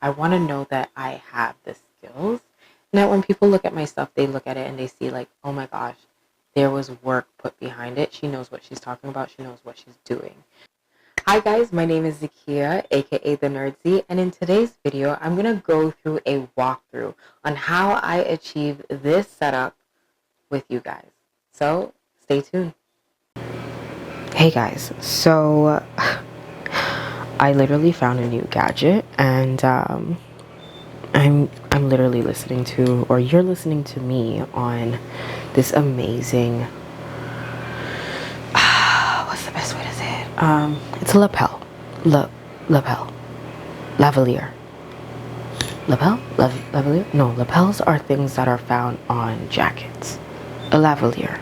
I want to know that I have the skills, and that when people look at my stuff, they look at it and they see like, oh my gosh, there was work put behind it. She knows what she's talking about. She knows what she's doing. Hi guys, my name is Zakia, aka The Nerdsy, and in today's video, I'm going to go through a walkthrough on how I achieve this setup with you guys. So, stay tuned. Hey guys, so I literally found a new gadget, and I'm literally listening to, or you're listening to me on this amazing what's the best way to say it? It's a lapel. Lapel. Lavalier. Lapel? Lavalier? No, lapels are things that are found on jackets. A lavalier.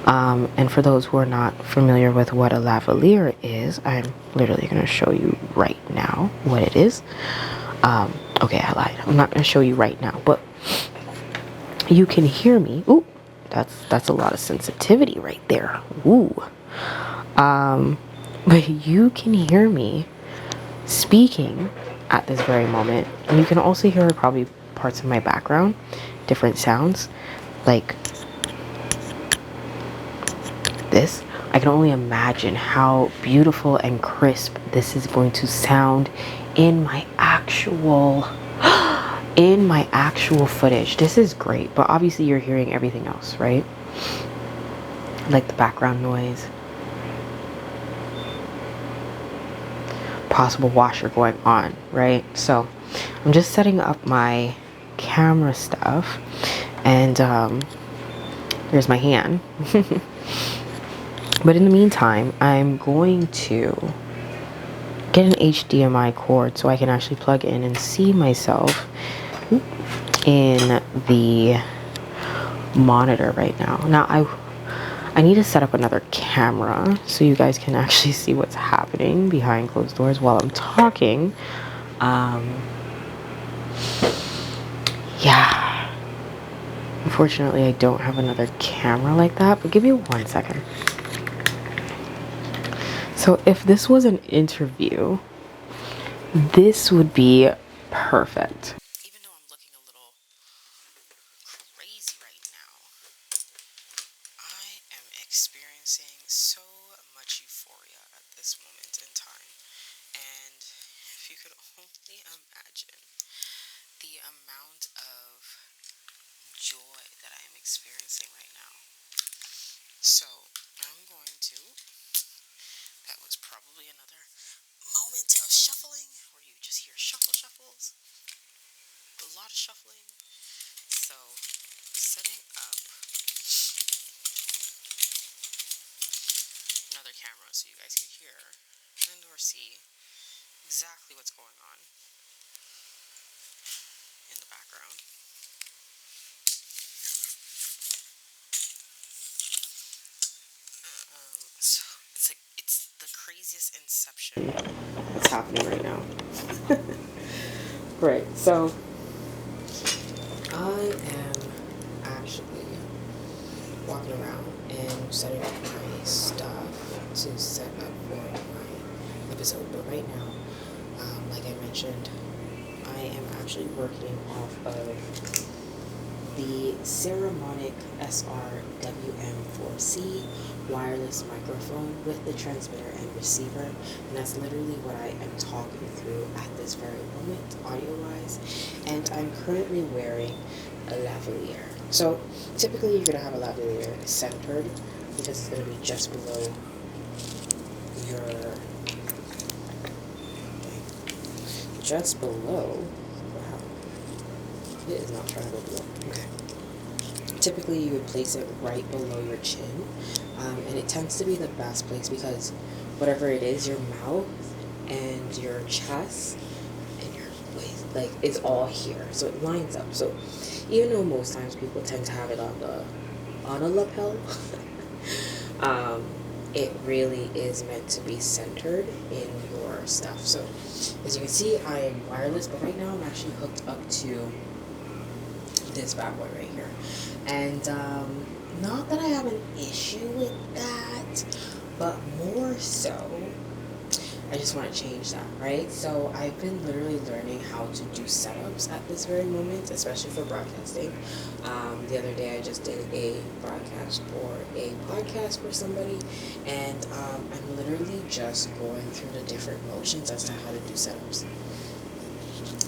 And for those who are not familiar with what a lavalier is, I'm literally going to show you right now what it is. Okay, I lied. I'm not going to show you right now, but you can hear me. Ooh, that's a lot of sensitivity right there. Ooh. But you can hear me speaking at this very moment, and you can also hear probably parts of my background, different sounds, like this. I can only imagine how beautiful and crisp this is going to sound in my actual footage. This is great, but obviously you're hearing everything else, right? Like the background noise, possible washer going on, right? So I'm just setting up my camera stuff, and there's my hand. But in the meantime, I'm going to get an HDMI cord so I can actually plug in and see myself in the monitor right now. Now I need to set up another camera so you guys can actually see what's happening behind closed doors while I'm talking. Yeah. Unfortunately, I don't have another camera like that, but give me 1 second. So if this was an interview, this would be perfect. Even though I'm looking a little crazy right now, I am experiencing so much euphoria at this moment in time. And if you could only imagine the amount of joy that I am experiencing right now. So I'm going to, that was probably another moment of shuffling where you just hear shuffles, a lot of shuffling. So setting up another camera so you guys can hear and or see exactly what's going on in the background. So it's like, it's the craziest inception that's happening right now. Right, so I am actually walking around and setting up my stuff to set up for my episode. But right now, like I mentioned, I am actually working off of the Ceramonic SR-WM4C wireless microphone with the transmitter and receiver, and that's literally what I am talking through at this very moment, audio-wise. And I'm currently wearing a lavalier. So typically you're going to have a lavalier centered because it's going to be just below your, just below, wow, it is not trying to go below, okay. Typically you would place it right below your chin, and it tends to be the best place because whatever it is, your mouth and your chest and your waist, like, it's all here, so it lines up. So even though most times people tend to have it on a lapel, it really is meant to be centered in your stuff. So as you can see, I am wireless, but right now I'm actually hooked up to this bad boy right here. And not that I have an issue with that, but more so I just want to change that, right? So I've been literally learning how to do setups at this very moment, especially for broadcasting. The other day I just did a broadcast for a podcast for somebody, and I'm literally just going through the different motions as to how to do setups.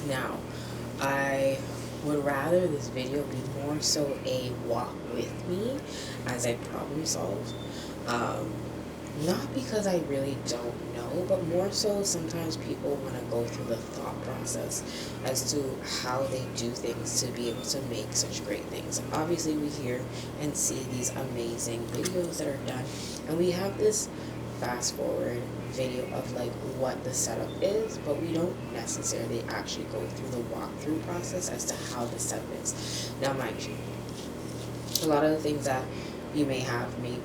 Now, I would rather this video be more so a walk with me as I problem solve. Not because I really don't know, but more so sometimes people want to go through the thought process as to how they do things to be able to make such great things. Obviously, we hear and see these amazing videos that are done, and we have this fast forward video of like what the setup is, but we don't necessarily actually go through the walkthrough process as to how the setup is. Now, mind you, a lot of the things that you may have may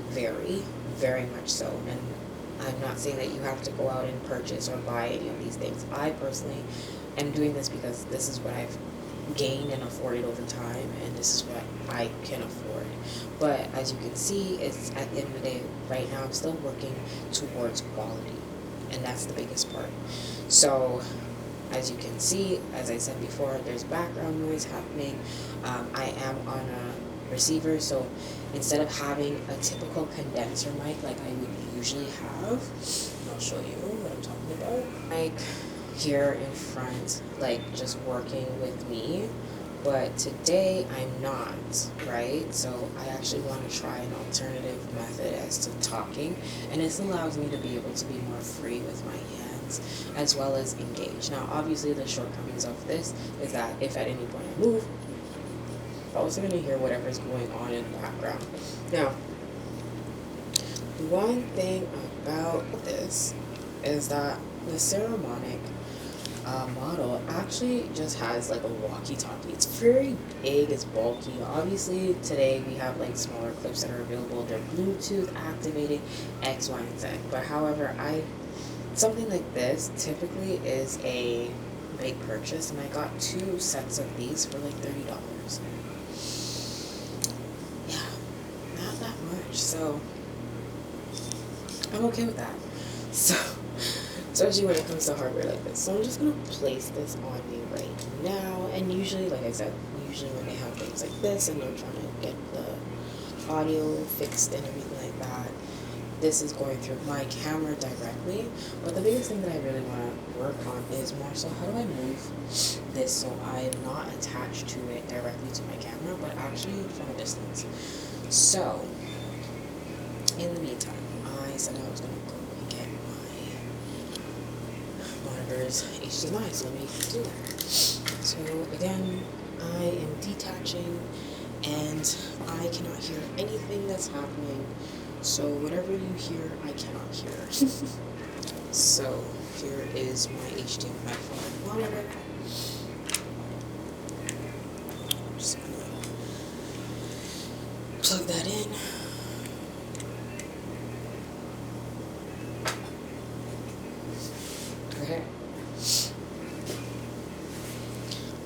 vary very much so, and I'm not saying that you have to go out and purchase or buy any of these things. I personally am doing this because this is what I've gained and afforded over time, and this is what I can afford. But as you can see, it's at the end of the day, right now I'm still working towards quality, and that's the biggest part. So as you can see, as I said before, there's background noise happening. I am on a receiver, so instead of having a typical condenser mic like I would usually have, I'll show you what I'm talking about. Like here in front, like just working with me, but today I'm not, right? So I actually want to try an alternative method as to talking, and this allows me to be able to be more free with my hands as well as engage. Now obviously the shortcomings of this is that if at any point I move, I'm also going to hear whatever's going on in the background. Now, one thing about this is that the Saramonic model actually just has like a walkie-talkie. It's very big, it's bulky. Obviously, today we have like smaller clips that are available. They're Bluetooth activated, X, Y, and Z. But however, something like this typically is a big purchase, and I got 2 sets of these for like $30. So I'm okay with that. So especially when it comes to hardware like this. So I'm just gonna place this on me right now. And usually, like I said, when they have things like this and they're trying to get the audio fixed and everything like that, this is going through my camera directly. But the biggest thing that I really want to work on is more so how do I move this so I am not attached to it directly to my camera, but actually from a distance. So in the meantime, I said I was going to go and get my monitor's HDMI, so let me do that. So again, I am detaching, and I cannot hear anything that's happening, so whatever you hear, I cannot hear. So here is my HDMI for my monitor. I'm just going to plug that in. Okay.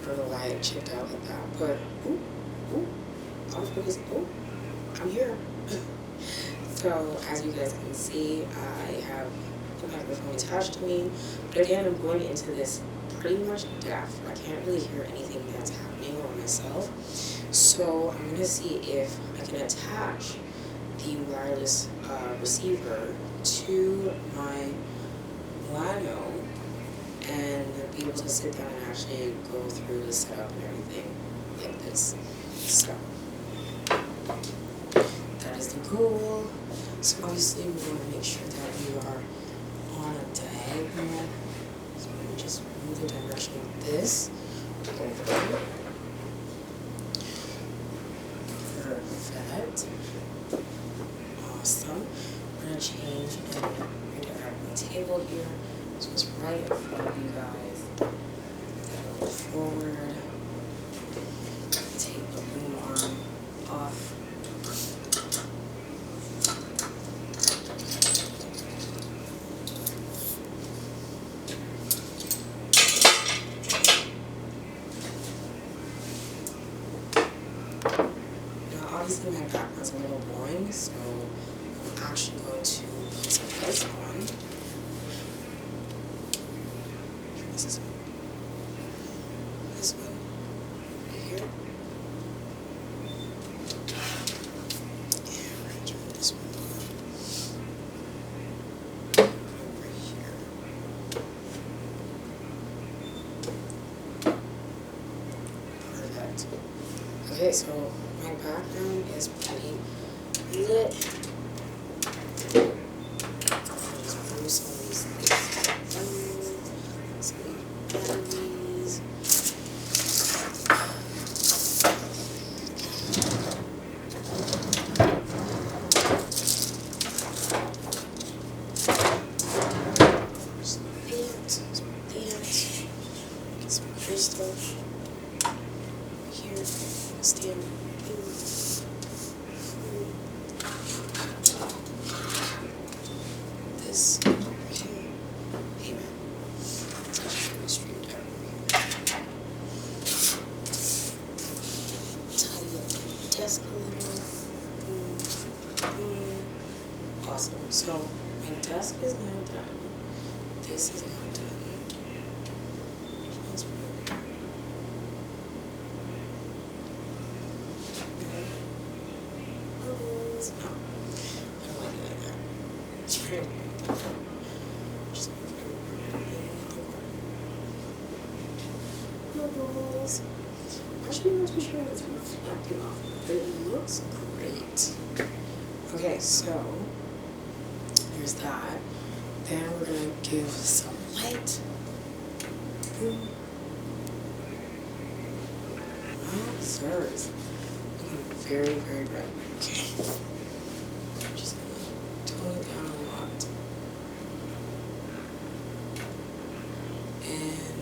I don't know why I checked out like that, but I'm here. So as you guys can see, I have the phone attached to me, but again, I'm going into this pretty much deaf. I can't really hear anything that's happening on myself. So I'm gonna see if I can attach the wireless receiver to my Lano and be able to sit down and actually go through the setup and everything like this. So that is the goal. So obviously we want to make sure that you are on a diagonal. So let me just move the direction of this over. Perfect. Awesome. I'm going to change and redirect my table here. So it's right in front of you guys. Go forward. Take the boom arm off. Now obviously my background's a little boring, so I'm actually going to put some lights on. This is Alright. Okay, so my background is pretty lit. Just through some of these things. Some batteries. Some crystal here, stand this here, amen. It's actually really streamed out. Tidy up the desk a little. Awesome. So my desk is now done. This is now done. That's pretty good. Bubbles. No, I don't like it like that. It's pretty good. Just bubbles. Actually, I'm not too sure if it's reflecting off, but it looks great. Okay, so there's that. Then we're gonna give some light. Boom. Oh, sir, it's looking very, very bright. Okay. Just gonna tone it down a lot. And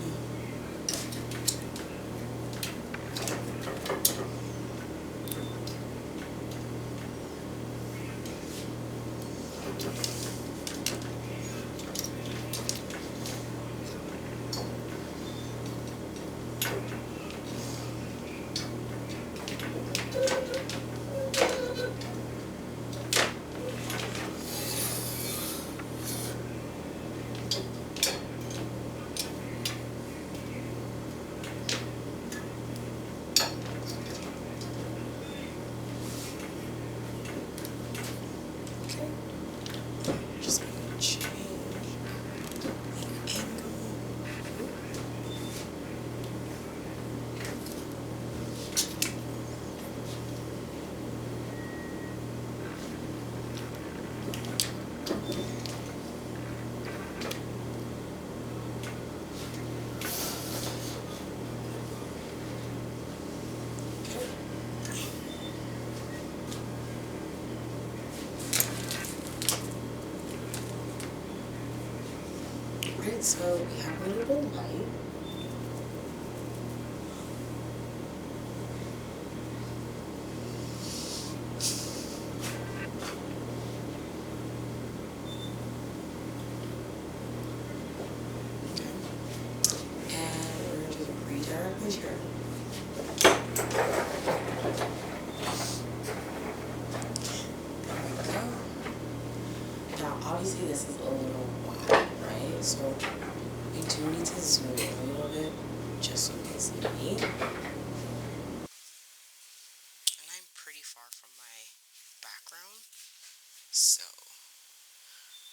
just gonna change angle. Right, so we have a little bit of light. And we're going to do the redirect here. There we go. Now, obviously, this is a little wide, right? So we do need to zoom in a little bit just so you can see me. And I'm pretty far from my background, so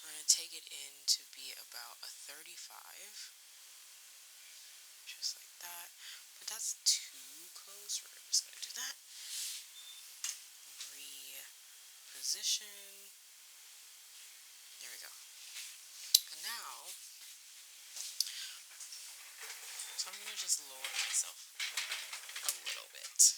we're going to take it in to be about a 35, just like that. But that's too close. We're just going to do that. Reposition. There we go. And now, so I'm going to just lower myself a little bit.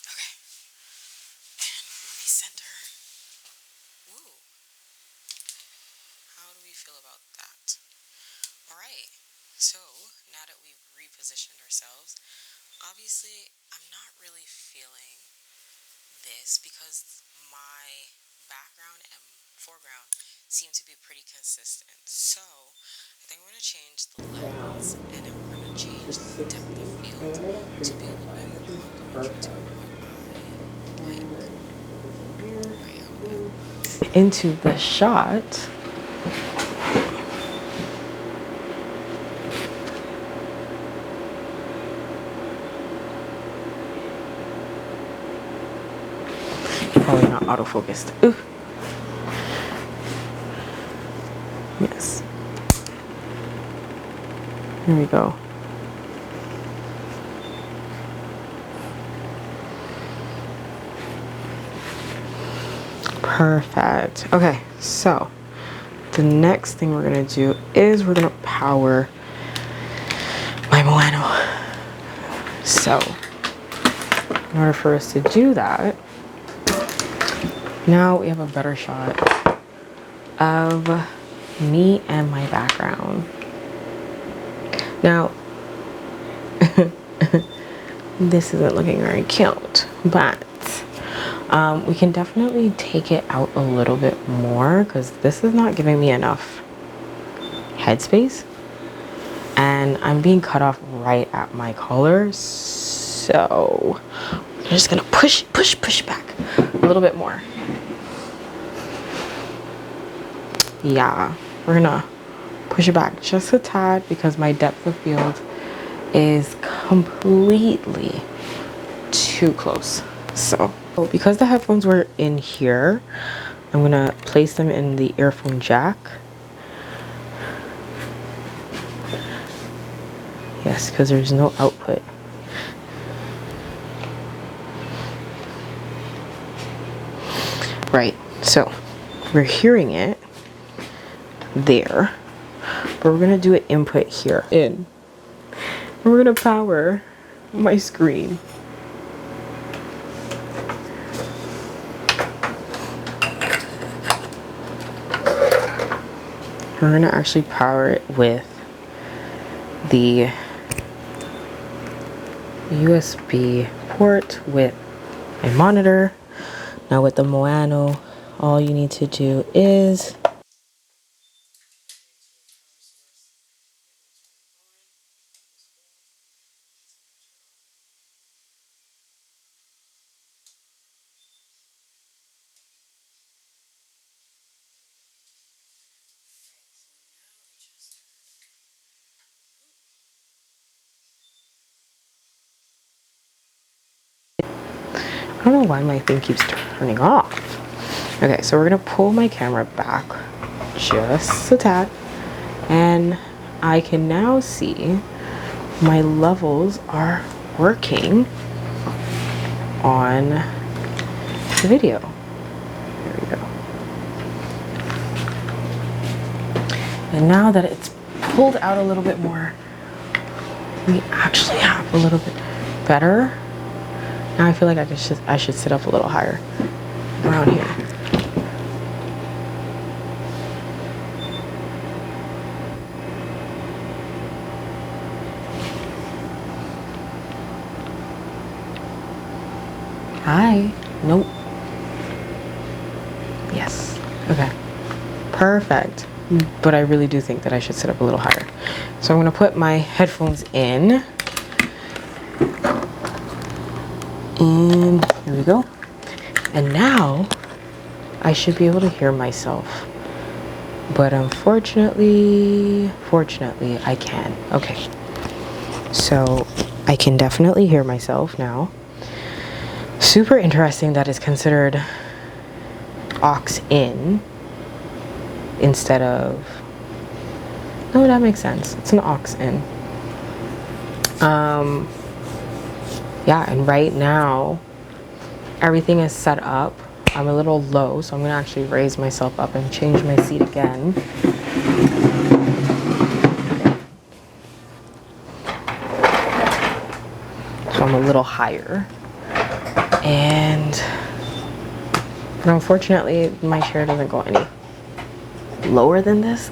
Okay. And recenter. Woo. How do we feel about that? Alright. So, now that we've repositioned ourselves, obviously, I'm not really feeling this because my background and foreground seem to be pretty consistent. So, I think we're going to change the lens and then we're going to change the depth of field to be a little bit more complementary to what I like. Into the shot. probably not autofocused. Ooh. Yes. Here we go. Perfect. Okay, so the next thing we're gonna do is we're gonna power my Moano. So in order for us to do that, now we have a better shot of me and my background. Now this isn't looking very cute, but we can definitely take it out a little bit more because this is not giving me enough headspace, and I'm being cut off right at my collar. So I'm just gonna push back a little bit more. Yeah, we're gonna push it back just a tad because my depth of field is completely too close. So because the headphones were in here, I'm gonna place them in the earphone jack. Yes, because there's no output. Right, so we're hearing it there, but we're gonna do an input here in. And we're gonna power my screen. We're gonna actually power it with the USB port with a monitor. Now with the Moano, all you need to do is I don't know why my thing keeps turning off. Okay, so we're gonna pull my camera back just a tad, and I can now see my levels are working on the video. There we go. And now that it's pulled out a little bit more, we actually have a little bit better. Now I feel like I should sit up a little higher around here. Hi. Nope. Yes. Okay. Perfect. But I really do think that I should sit up a little higher. So I'm going to put my headphones in. And here we go. And now I should be able to hear myself. But fortunately, I can. Okay. So I can definitely hear myself now. Super interesting that it's considered aux in instead of, no, that makes sense. It's an aux in. Yeah, and right now everything is set up. I'm a little low, so I'm gonna actually raise myself up and change my seat again. So I'm a little higher. But unfortunately, my chair doesn't go any lower than this.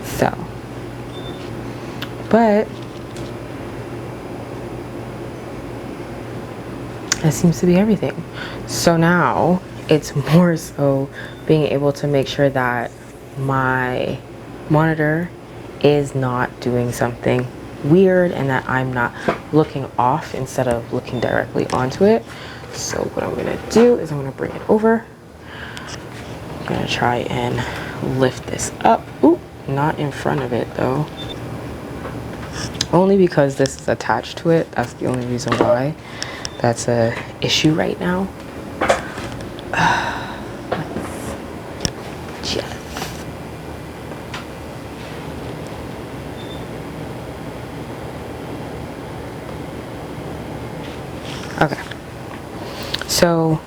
So, but that seems to be everything. So now it's more so being able to make sure that my monitor is not doing something weird and that I'm not looking off instead of looking directly onto it. So what I'm gonna do is I'm gonna bring it over. I'm gonna try and lift this up. Ooh, not in front of it though. Only because this is attached to it. That's the only reason why. that's a issue right now. Just okay. So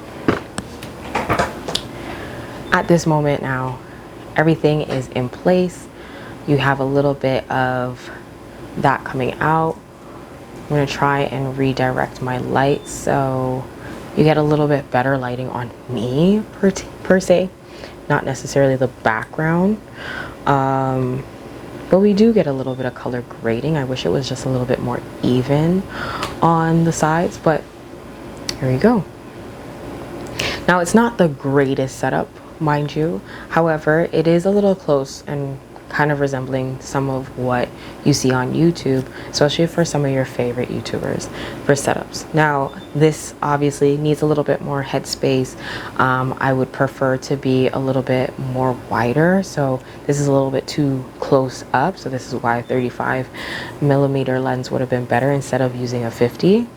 at this moment now, everything is in place. You have a little bit of that coming out. I'm going to try and redirect my light so you get a little bit better lighting on me per se, not necessarily the background. But we do get a little bit of color grading. I wish it was just a little bit more even on the sides, but here you go. Now, it's not the greatest setup, mind you. However, it is a little close and kind of resembling some of what you see on YouTube, especially for some of your favorite YouTubers for setups. Now, this obviously needs a little bit more headspace. I would prefer to be a little bit more wider. So this is a little bit too close up. So this is why a 35mm lens would have been better instead of using a 50.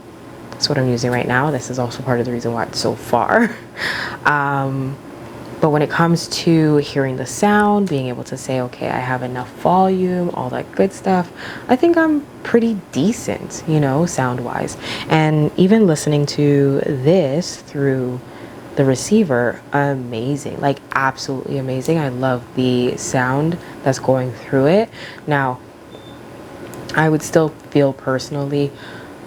That's what I'm using right now. This is also part of the reason why it's so far. But when it comes to hearing the sound, being able to say, okay, I have enough volume, all that good stuff, I think I'm pretty decent, you know, sound wise. And even listening to this through the receiver, amazing, like absolutely amazing. I love the sound that's going through it. Now, I would still feel personally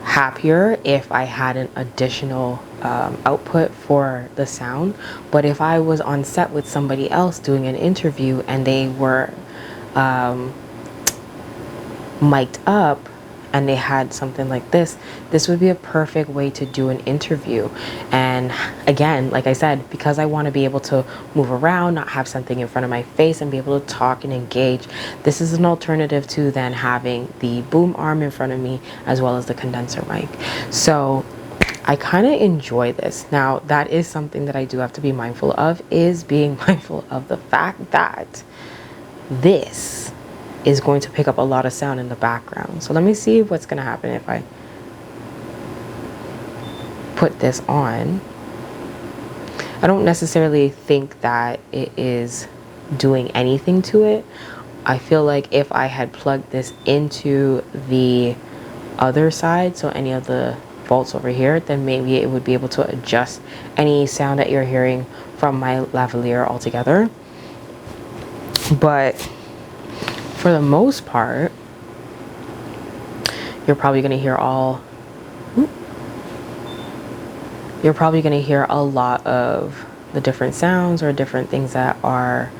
happier if I had an additional output for the sound. But if I was on set with somebody else doing an interview and they were mic'd up and they had something like this would be a perfect way to do an interview. And again, like I said, because I want to be able to move around, not have something in front of my face and be able to talk and engage, this is an alternative to then having the boom arm in front of me as well as the condenser mic. So I kind of enjoy this. Now, that is something that I do have to be mindful of, is being mindful of the fact that this is going to pick up a lot of sound in the background. So let me see what's going to happen if I put this on. I don't necessarily think that it is doing anything to it. I feel like if I had plugged this into the other side, so any of the bolts over here, then maybe it would be able to adjust any sound that you're hearing from my lavalier altogether. But for the most part, you're probably going to hear a lot of the different sounds or different things that are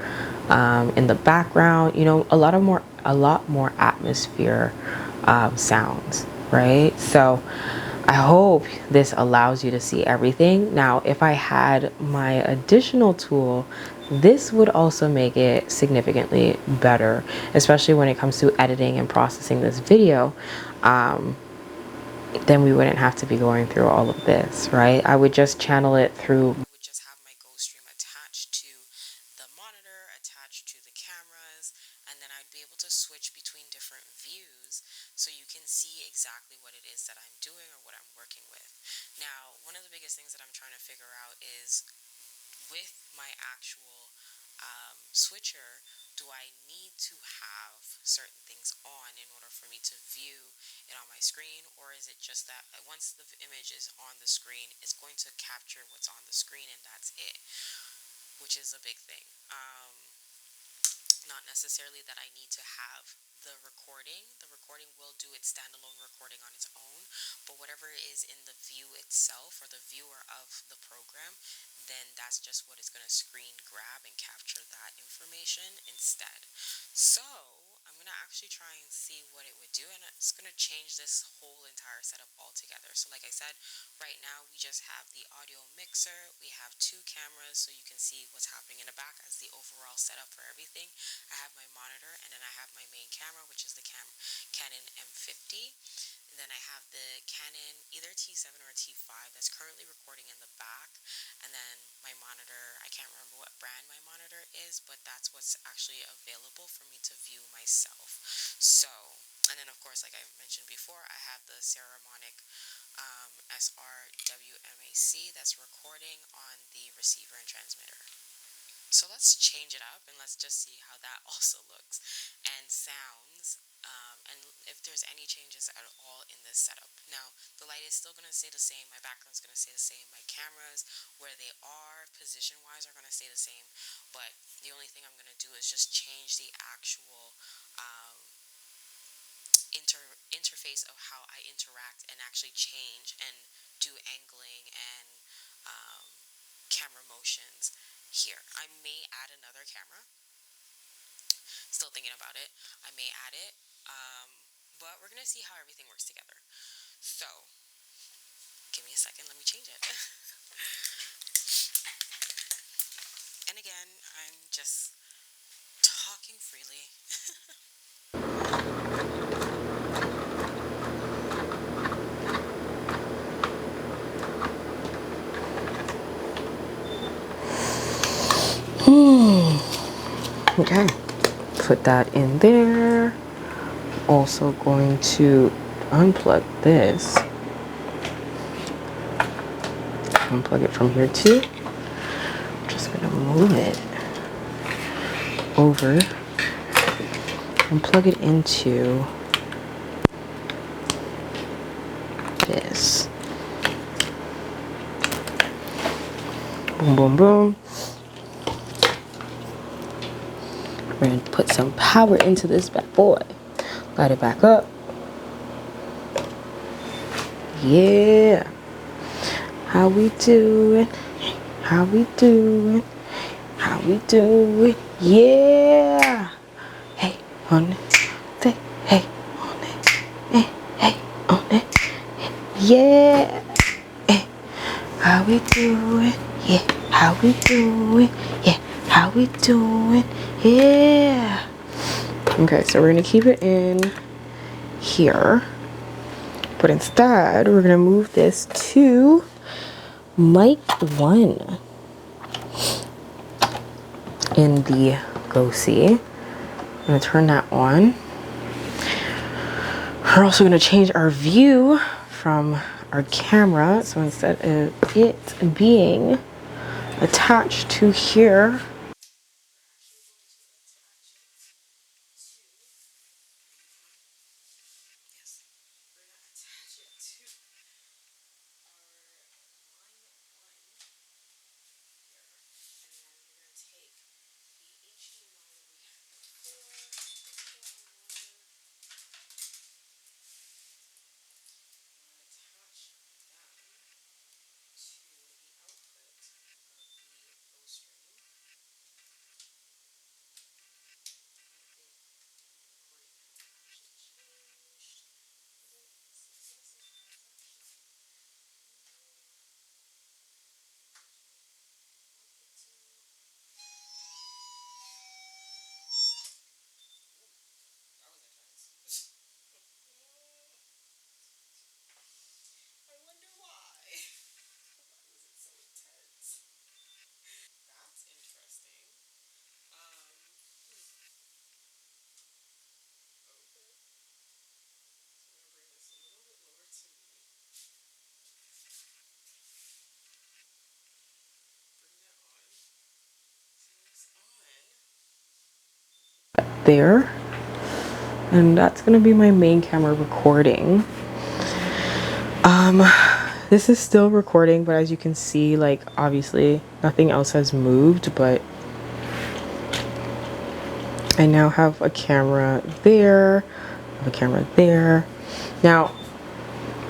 in the background, you know, a lot more atmosphere sounds, right? So I hope this allows you to see everything. Now, if I had my additional tool, this would also make it significantly better, especially when it comes to editing and processing this video. Then we wouldn't have to be going through all of this, right? I would just channel it through. I would just have my GoStream attached to the monitor, attached to the cameras, and then I'd be able to switch between different views so you can see exactly what it is that I'm doing or what I'm working with. Now, one of the biggest things that I'm trying to figure out is with my actual switcher, do I need to have certain things on in order for me to view it on my screen, or is it just that once the image is on the screen, it's going to capture what's on the screen and that's it, which is a big thing. Not necessarily that I need to have the recording. The recording will do its standalone recording on its own, but whatever is in the view itself or the viewer of the program, then that's just what it's going to screen grab and capture that information instead. So I'm going to actually try and see what it would do, and it's going to change this whole entire setup altogether. So like I said, right now we just have the audio mixer, we have two cameras so you can see what's happening in the back as the overall setup for everything. I have my monitor, and then I have my main camera, which is the Canon M50. And then I have the Canon either T7 or T5 that's currently recording in the back. And then my monitor, I can't remember what brand my monitor is, but that's what's actually available for me to view myself. So And then, of course, like I mentioned before, I have the Saramonic SR-WMAC that's recording on the receiver and transmitter. So let's change it up and let's just see how that also looks and sounds, and if there's any changes at all in this setup. Now, the light is still going to stay the same, my background's going to stay the same, my cameras, where they are position-wise, are going to stay the same, but the only thing I'm going to do is just change the actual interface of how I interact and actually change and do angling and camera motions here. I may add another camera. Still thinking about it. I may add it, but we're gonna see how everything works together. So, give me a second. Let me change it. And again, I'm just talking freely. Okay, put that in there. Also going to unplug this. Unplug it from here too. Just gonna move it over and plug it into this. Boom, boom, boom. We're going to put some power into this bad boy. Light it back up. Yeah. How we doing? How we doing? How we doing? Yeah. Hey, on it. Hey, on it. Hey, on it. Yeah. Hey. How we doing? Yeah. How we doing? Yeah. How we doing? Yeah. Okay, so we're gonna keep it in here, but instead we're gonna move this to mic 1 in the Go See. I'm gonna turn that on. We're also gonna change our view from our camera, so instead of it being attached to here, I wonder why. Why was it so intense? That's interesting. Okay. So I'm gonna bring this a little bit lower to me. Bring that on. So it's on. There. And that's gonna be my main camera recording. This is still recording, but as you can see, like, obviously nothing else has moved, but I now have a camera there, I have a camera there. Now,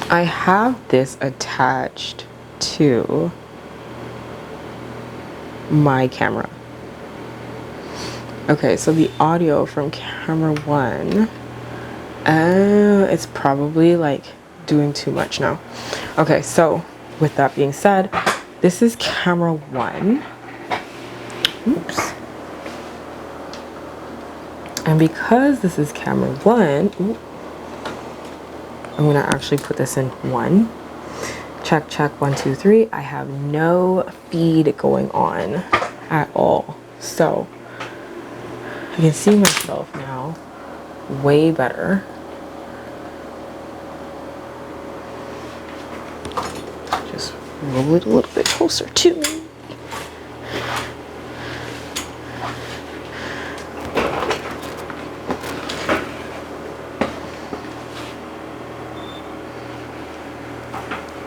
I have this attached to my camera. Okay, so the audio from camera 1, it's probably like doing too much now. Okay, so with that being said, this is camera 1. Oops. And because this is camera 1, I'm gonna actually put this in 1. Check, check, 1, 2, 3. I have no feed going on at all. So I can see myself now way better. Roll it a little bit closer to me.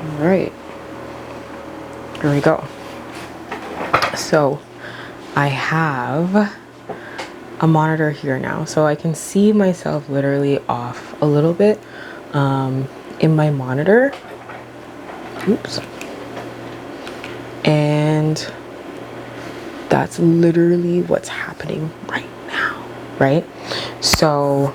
All right. Here we go. So I have a monitor here now, so I can see myself literally off a little bit in my monitor. Oops. And that's literally what's happening right now, right? So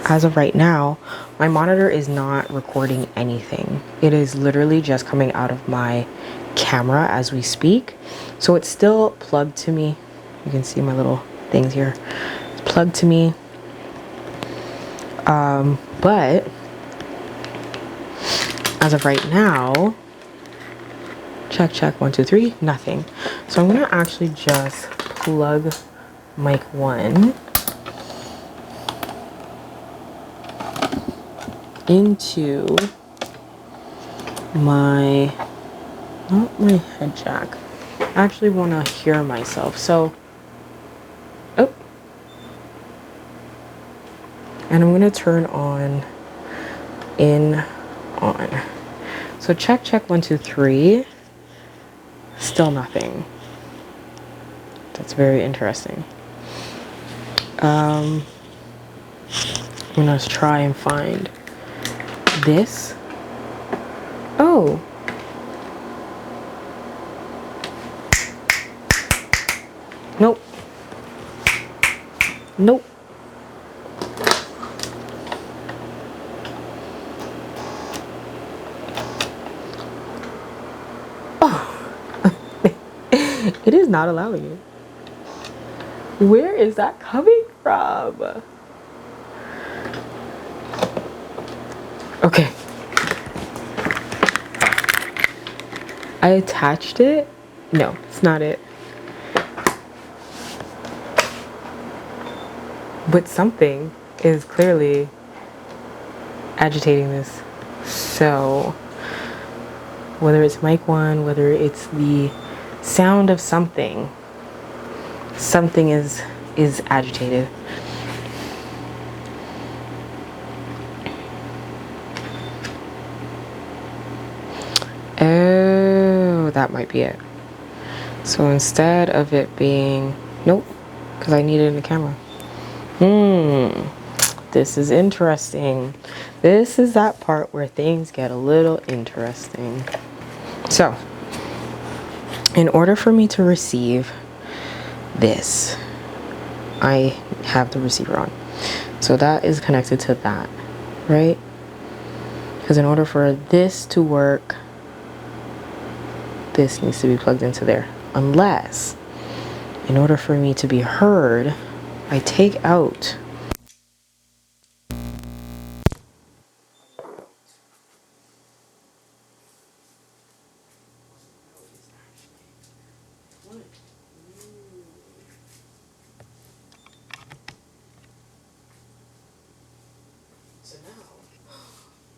as of right now, my monitor is not recording anything. It is literally just coming out of my camera as we speak. So it's still plugged to me. You can see my little things here. It's plugged to me. But as of right now, check, 1, 2, 3, nothing. So I'm gonna actually just plug mic 1 into my, not my head jack. I actually want to hear myself. So, oh, and I'm gonna turn on on. So check, 1, 2, 3. Still nothing. That's very interesting. I'm gonna try and find this. Oh. Nope. Nope. It is not allowing it. Where is that coming from? Okay. I attached it. No, it's not it. But something is clearly agitating this. So, whether it's mic 1, whether it's the sound of something, something is agitated. Oh, that might be it. So instead of it being, nope, because I need it in the camera. This is interesting. This is that part where things get a little interesting. So, in order for me to receive this, I have the receiver on. So that is connected to that, right? Because in order for this to work, this needs to be plugged into there. Unless, in order for me to be heard, I take out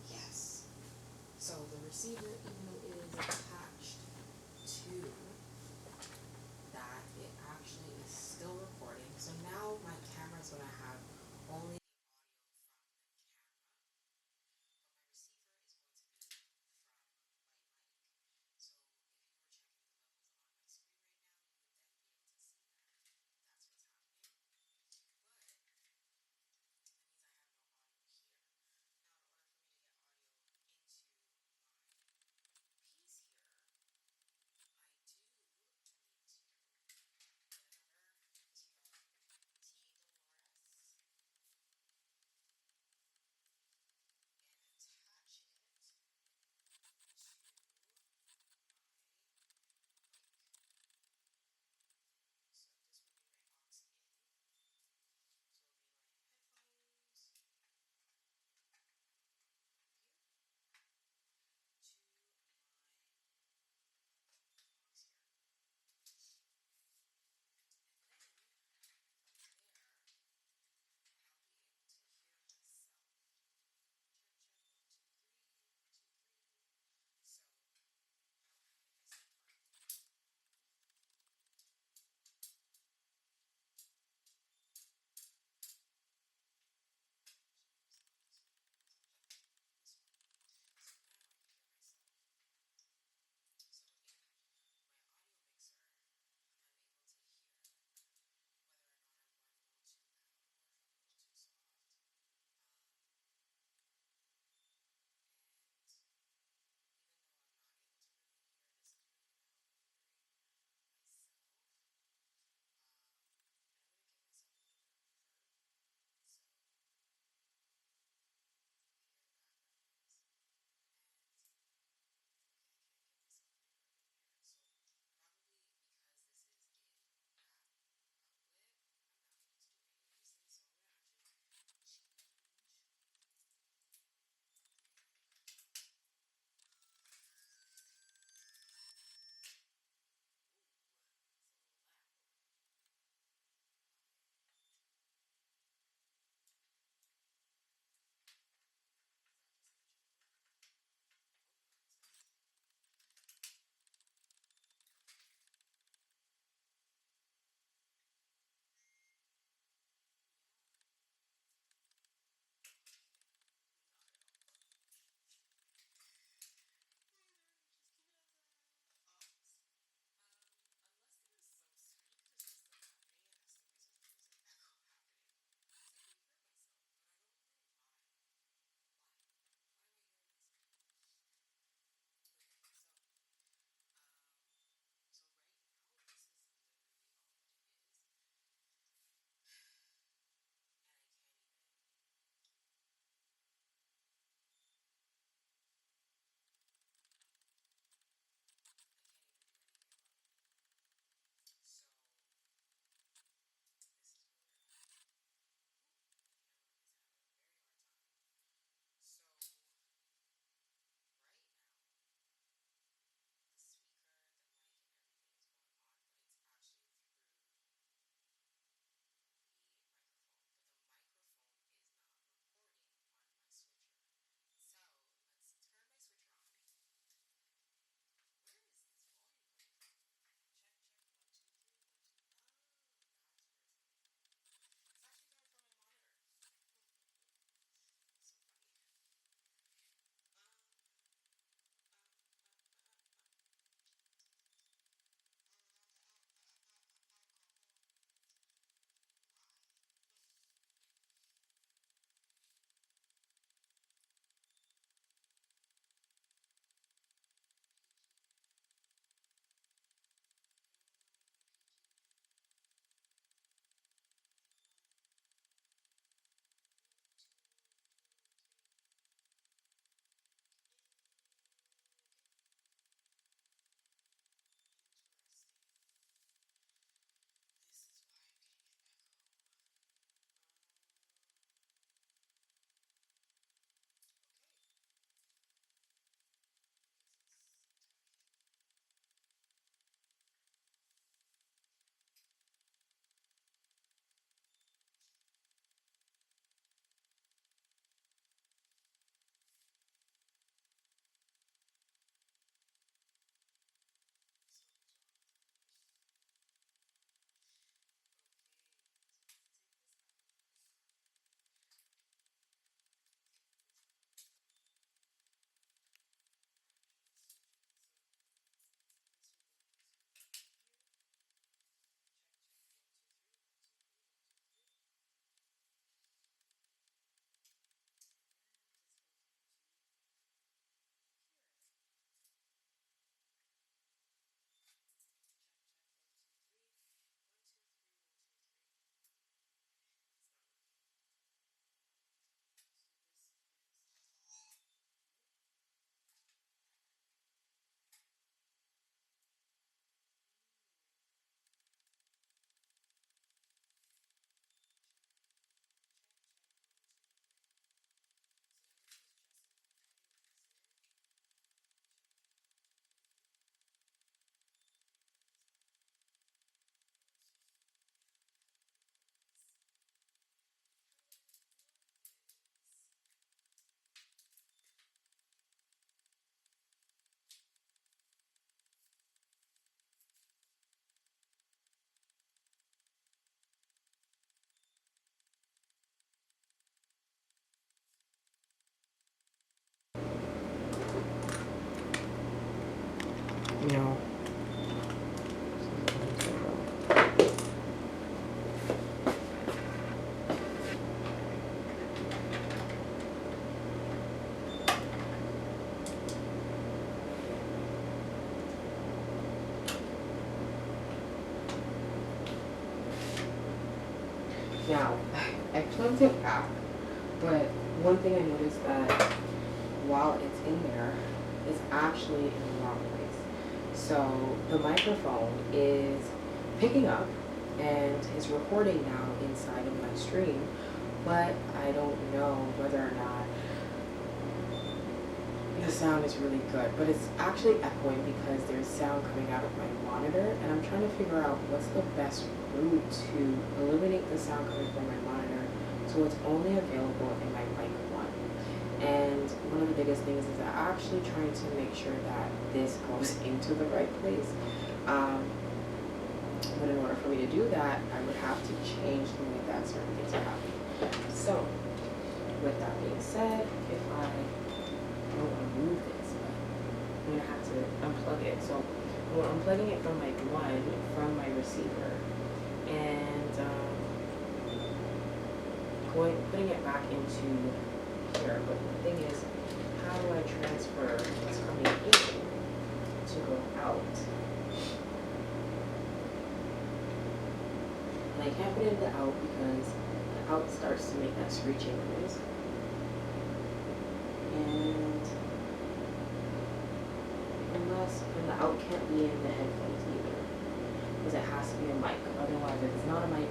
yes. So the receiver, even though it is attached to that, it actually is still recording. So now my camera is going to have only I plugged it back, but one thing I noticed that while it's in there, it's actually in the wrong place. So the microphone is picking up and is recording now inside of my stream, but I don't know whether or not the sound is really good, but it's actually echoing because there's sound coming out of my monitor, and I'm trying to figure out what's the best route to eliminate the sound coming from my monitor so it's only available in my mic one. And one of the biggest things is that I'm actually trying to make sure that this goes into the right place. But in order for me to do that, I would have to change the way that certain things are happening. So, with that being said, if I don't want to move this, but I'm going to have to unplug it. So I'm unplugging it from mic one from my receiver and putting it back into here. But the thing is, how do I transfer what's coming in to go out? And I can't put it in the out because the out starts to make that screeching noise. And the out can't be in the headphones either, because it has to be a mic. Otherwise, if it's not a mic,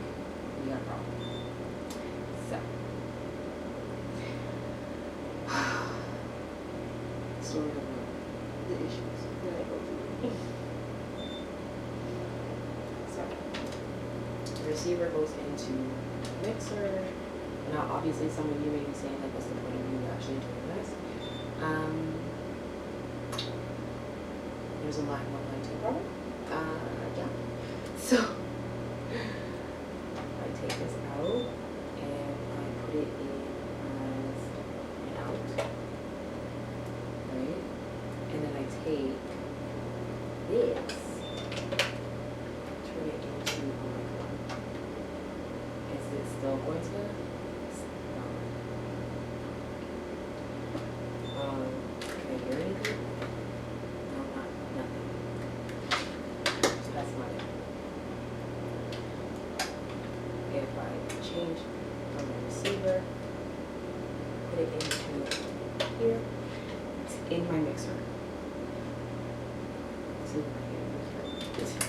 we got a problem. So, story of the issues that I go through. So, the receiver goes into the mixer. Now, obviously, some of you may be saying, like, what's the point of you actually doing this? There's a line 1, line 2 problem. Yeah. So, I take this out and I put it in as an out, right? And then I take this, turn it into a microphone. Is it still going to? Can I hear anything? No, nothing. So that's my if I change from the receiver, put it into here, it's in my mixer. It's in my mixer.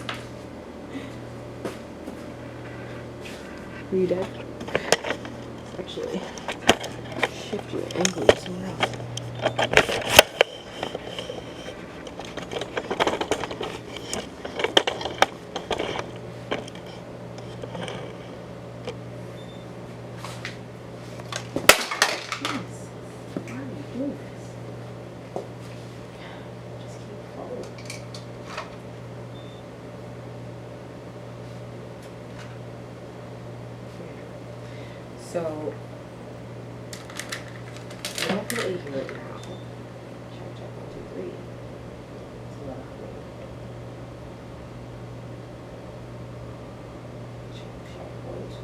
Are you dead? Actually, shift your angle somewhere else. So, I definitely hear it now. Check, 1, 2, 3. It's a lot happening. Check, 1, 2.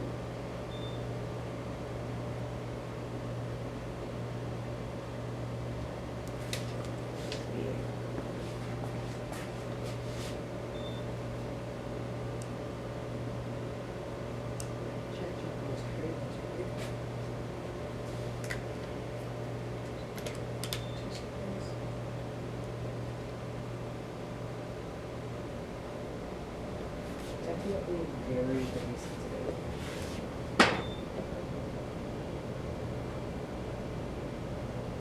Definitely very, very sensitive.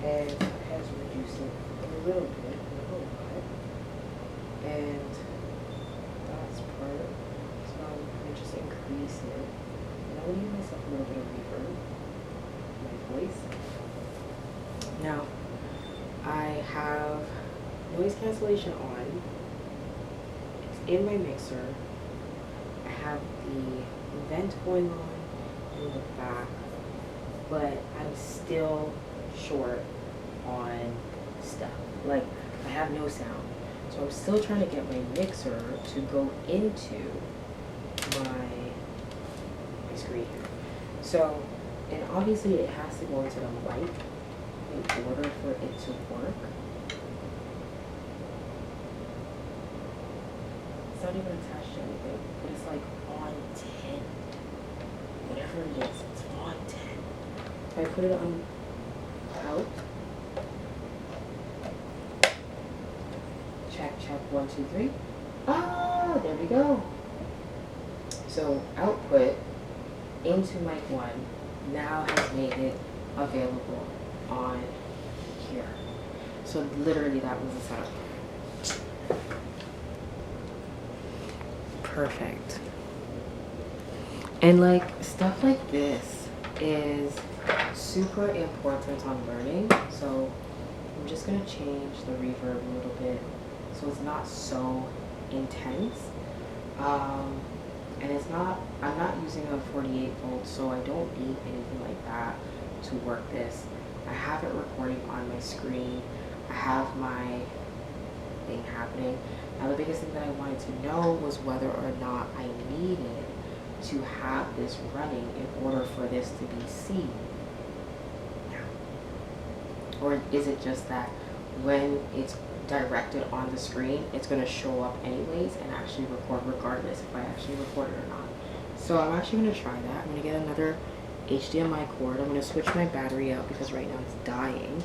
And it has reduced it a little bit, not a lot. And that's part. So now I'm going to just increase it. And I'm going to give myself a little bit of reverb in my voice. Now, I have noise cancellation on. It's in my mixer. I have the vent going on in the back, but I'm still short on stuff. Like, I have no sound. So I'm still trying to get my mixer to go into my screen here. So, and obviously it has to go into the mic in order for it to work. It's not even attached to anything, but it's like on 10. Whatever it is, it's on 10. So I put it on out. Check, 1, 2, 3. Ah, there we go. So output into mic 1 now has made it available on here. So literally that was the setup. Perfect. And like stuff like this is super important on learning. So I'm just gonna change the reverb a little bit so it's not so intense. And I'm not using a 48 volt, so I don't need anything like that to work this. I have it recording on my screen. I have my thing happening. Now the biggest thing that I wanted to know was whether or not I needed to have this running in order for this to be seen. Or is it just that when it's directed on the screen, it's going to show up anyways and actually record regardless if I actually record it or not. So I'm actually going to try that. I'm going to get another HDMI cord. I'm going to switch my battery out because right now it's dying.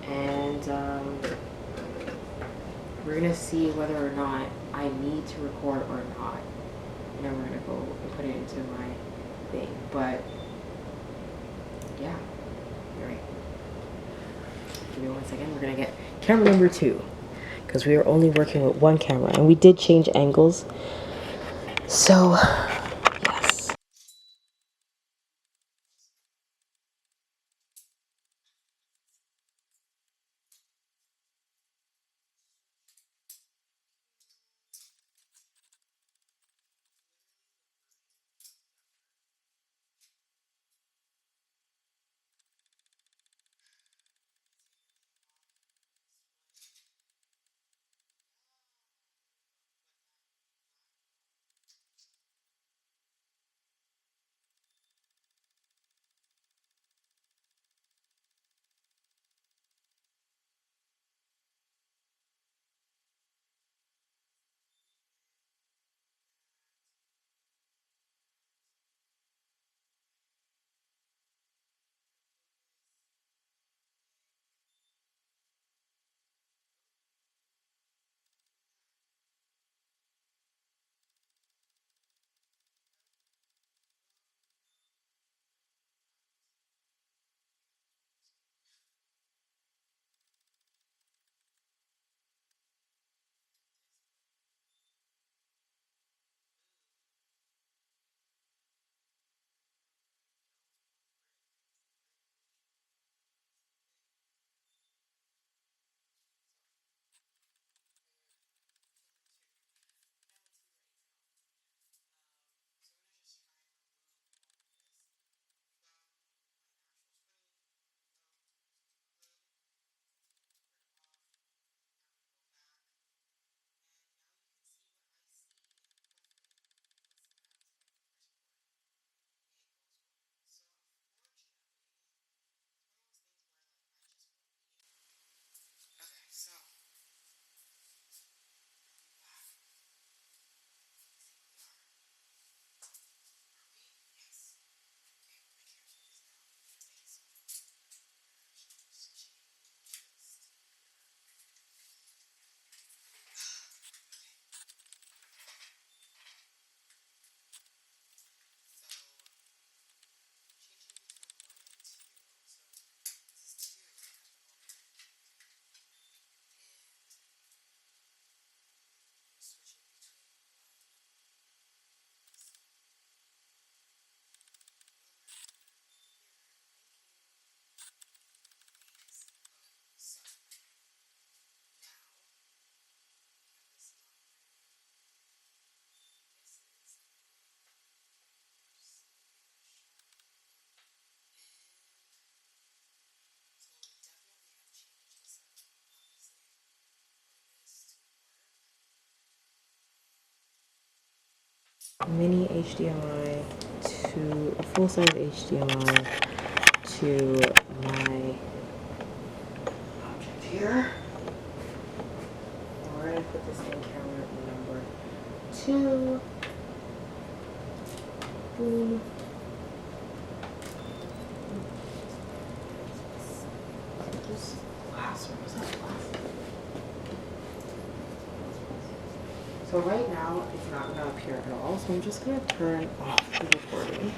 And we're going to see whether or not I need to record or not. And then we're going to go and put it into my thing. But yeah, all right. Give me 1 second. We're going to get camera number 2 because we are only working with one camera and we did change angles. So, yes. Mini HDMI to a full-size HDMI to my object here. We're gonna put this in camera number 2. Boom. So right now it's not gonna appear at all. So I'm just gonna turn off the recording.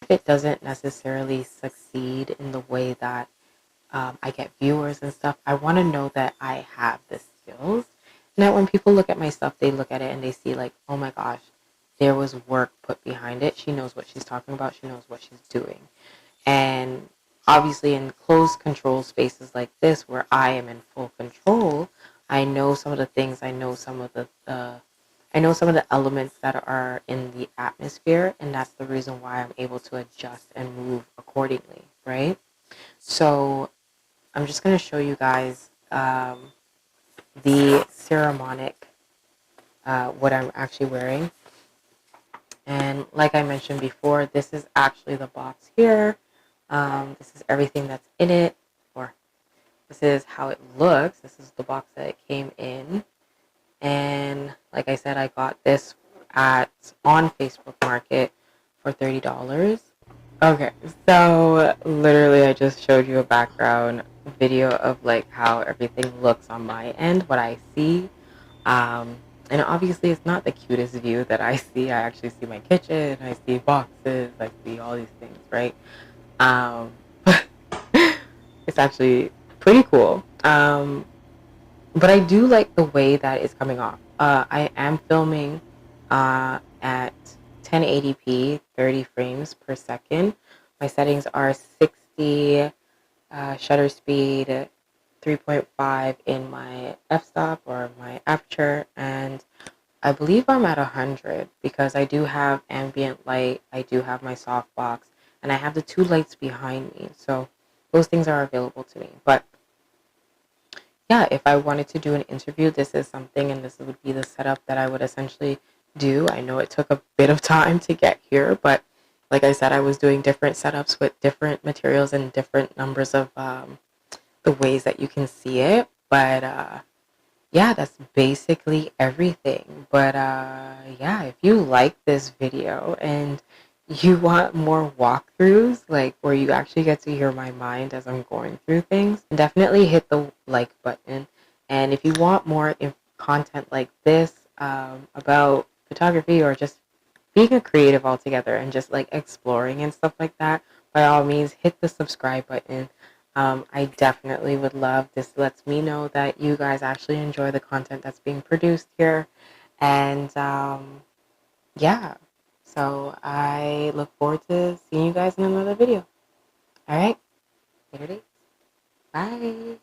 If it doesn't necessarily succeed in the way that I get viewers and stuff, I want to know that I have the skills. And that when people look at my stuff, they look at it and they see, like, oh my gosh, there was work put behind it. She knows what she's talking about. She knows what she's doing. And obviously, in closed control spaces like this, where I am in full control, I know some of the things. I know some of the elements that are in the atmosphere, and that's the reason why I'm able to adjust and move accordingly, right? So I'm just going to show you guys the ceremonic, what I'm actually wearing. And like I mentioned before, this is actually the box here. This is everything that's in it, or this is how it looks. This is the box that it came in. And like I said, I got this on Facebook Market for $30. Okay, so literally I just showed you a background video of like how everything looks on my end, what I see. And obviously it's not the cutest view that I see. I actually see my kitchen, I see boxes, I see all these things, right? But it's actually pretty cool. But I do like the way that it's coming off. I am filming at 1080p, 30 frames per second. My settings are 60 shutter speed, 3.5 in my f-stop or my aperture, and I believe I'm at 100 because I do have ambient light, I do have my softbox, and I have the two lights behind me. So those things are available to me. But yeah, if I wanted to do an interview, this is something, and this would be the setup that I would essentially do. I know it took a bit of time to get here, but like I said, I was doing different setups with different materials and different numbers of the ways that you can see it. But yeah, that's basically everything. But yeah, if you like this video and you want more walkthroughs, like where you actually get to hear my mind as I'm going through things, definitely hit the like button. And if you want more content like this about photography or just being a creative altogether and just like exploring and stuff like that, by all means, hit the subscribe button. I definitely would love this. Lets me know that you guys actually enjoy the content that's being produced here. And yeah, so I look forward to seeing you guys in another video. All right, later dates. Bye.